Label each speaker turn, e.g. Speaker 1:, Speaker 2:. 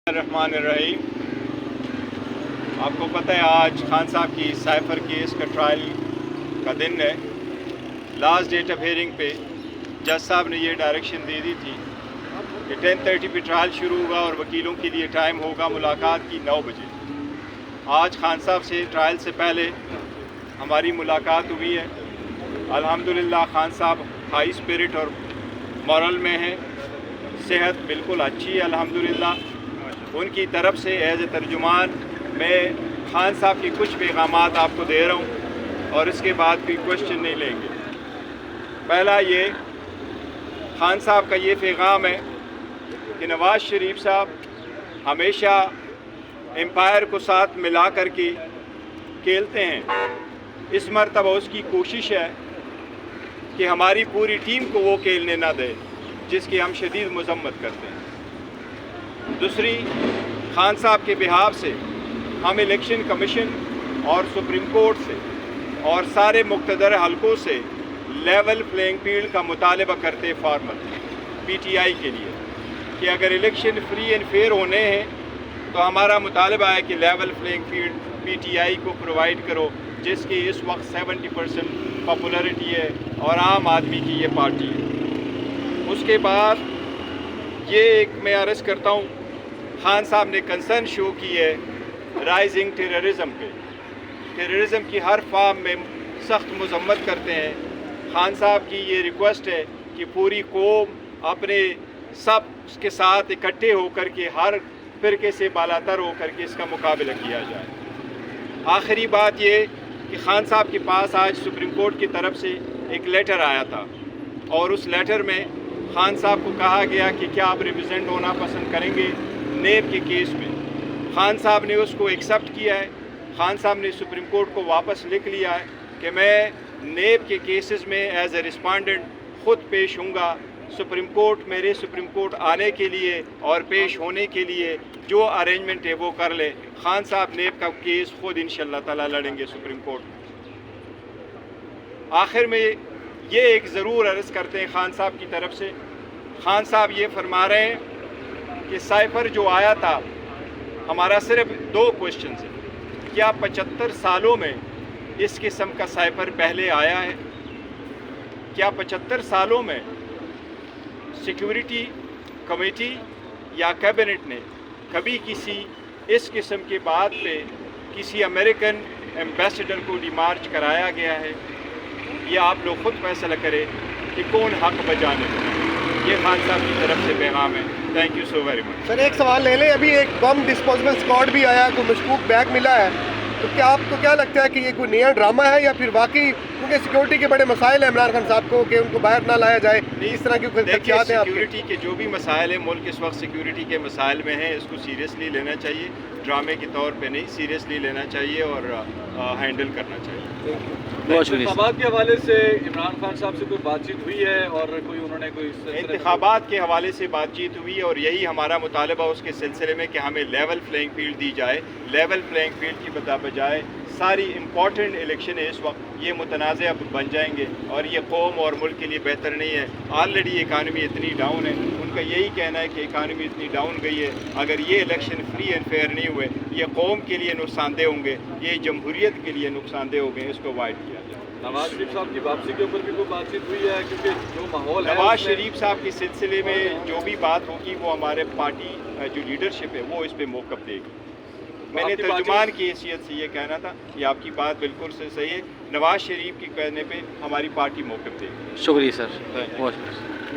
Speaker 1: रहमानिर्रहीम। आपको पता है आज खान साहब की साइफर केस का ट्रायल का दिन है। लास्ट डेट ऑफ हियरिंग पे जज साहब ने ये डायरेक्शन दे दी थी कि 10:30 पे ट्रायल शुरू होगा और वकीलों के लिए टाइम होगा मुलाकात की 9 बजे। आज खान साहब से ट्रायल से पहले हमारी मुलाकात हुई है। अल्हम्दुलिल्लाह खान साहब हाई स्पिरिट और मॉरल में हैं, सेहत बिल्कुल अच्छी है अल्हम्दुलिल्लाह। उनकी तरफ से एज ए तर्जुमान मैं खान साहब की कुछ पैगामात आपको दे रहा हूँ और इसके बाद कोई क्वेश्चन नहीं लेंगे। पहला ये खान साहब का ये पैगाम है कि नवाज़ शरीफ साहब हमेशा एम्पायर को साथ मिला कर के खेलते हैं। इस मरतबा उसकी कोशिश है कि हमारी पूरी टीम को वो खेलने ना दे जिसकी हम शदीद मजम्मत करते हैं। दूसरी, खान साहब के बिहाफ से हम इलेक्शन कमीशन और सुप्रीम कोर्ट से और सारे मुक़्तदर हलकों से लेवल प्लेइंग फील्ड का मुतालबा करते फार्मल PTI के लिए कि अगर इलेक्शन फ्री एंड फेयर होने हैं तो हमारा मुतालबा है कि लेवल प्लेइंग फील्ड PTI को प्रोवाइड करो, जिसकी इस वक्त 70% पॉपुलरिटी है और आम आदमी की ये पार्टी है। उसके बाद ये एक मैं अर्ज़ करता हूँ, खान साहब ने कंसर्न शो की है राइजिंग टेररिज़म पे। टेररिज़म की हर फॉर्म में सख्त मजम्मत करते हैं। खान साहब की ये रिक्वेस्ट है कि पूरी कौम अपने सब के साथ इकट्ठे होकर के हर फ़िरके से बालातर होकर के इसका मुकाबला किया जाए। आखिरी बात ये कि खान साहब के पास आज सुप्रीम कोर्ट की तरफ से एक लेटर आया था और उस लेटर में खान साहब को कहा गया कि क्या आप रिप्रेजेंट होना पसंद करेंगे नेब के केस में। खान साहब ने उसको एक्सेप्ट किया है। खान साहब ने सुप्रीम कोर्ट को वापस लिख लिया है कि मैं नेब के केसेस में एज ए रिस्पॉन्डेंट ख़ुद पेश होऊंगा। सुप्रीम कोर्ट आने के लिए और पेश होने के लिए जो अरेंजमेंट है वो कर ले। खान साहब नेब का केस ख़ुद इंशाअल्लाह ताला लड़ेंगे सुप्रीम कोर्ट। आखिर में ये एक ज़रूर अर्ज़ करते हैं खान साहब की तरफ से। खान साहब ये फरमा रहे हैं कि साइफर जो आया था, हमारा सिर्फ 2 क्वेश्चन है। क्या 75 सालों में इस किस्म का साइफर पहले आया है? क्या 75 सालों में सिक्योरिटी कमेटी या कैबिनेट ने कभी किसी इस किस्म के बात पे किसी अमेरिकन एम्बेसडर को डिमार्च कराया गया है? ये आप लोग खुद फैसला करें कि कौन हक बजाने में। ये खान साहब की तरफ से पैगाम है। Thank you so very much.
Speaker 2: Sir एक सवाल ले लें, अभी एक बम डिस्पोजल स्क्वाड भी आया, कोई मशकूक बैग मिला है, तो क्या आपको क्या लगता है कि ये कोई नया ड्रामा है या फिर वाकई, क्योंकि सिक्योरिटी के बड़े मसाइल हैं इमरान खान साहब को कि उनको बाहर ना लाया जाए, इस तरह की कोई खदशात हैं?
Speaker 1: सिक्योरिटी के जो भी मसाइल हैं, मुल्क इस वक्त सिक्योरिटी के मसाइल में हैं, इसको सीरियसली लेना चाहिए, ड्रामे के तौर पे नहीं, सीरियसली लेना चाहिए और हैंडल करना चाहिए।
Speaker 3: इंतखाबात के हवाले से इमरान खान साहब से कोई बातचीत हुई है और कोई उन्होंने कोई
Speaker 1: इंतखाबात के हवाले से बातचीत हुई और यही हमारा मुतालबा उसके सिलसिले में कि हमें लेवल प्लेइंग फील्ड दी जाए। लेवल प्लेइंग फील्ड की बजाय सारी इम्पॉर्टेंट इलेक्शन है इस वक्त ये मुतनाज़ बन जाएंगे और ये कौम और मुल्क के लिए बेहतर नहीं है। ऑलरेडी इकानमी इतनी डाउन है, उनका यही कहना है कि इकानमी इतनी डाउन गई है, अगर ये इलेक्शन फ्री एंड फेयर नहीं हुए ये कौम के लिए नुकसानदेह होंगे, ये जमहूरियत के लिए नुकसानदेह होंगे, इसको अवॉइड किया जाए।
Speaker 3: नवाज शरीफ साहब की वापसी के ऊपर भी कोई बातचीत हुई है? क्योंकि जो माहौल है
Speaker 1: नवाज शरीफ साहब के सिलसिले में जो भी बात होगी वो हमारे पार्टी जो लीडरशिप है वो इस पर मौक़िफ़ देगी। मैंने तर्जुमान की हैसियत से ये कहना था कि आपकी बात बिल्कुल से सही है। नवाज शरीफ के कहने पे हमारी पार्टी मौक़िफ़ देगी।
Speaker 4: शुक्रिया सर, बहुत शुक्रिया।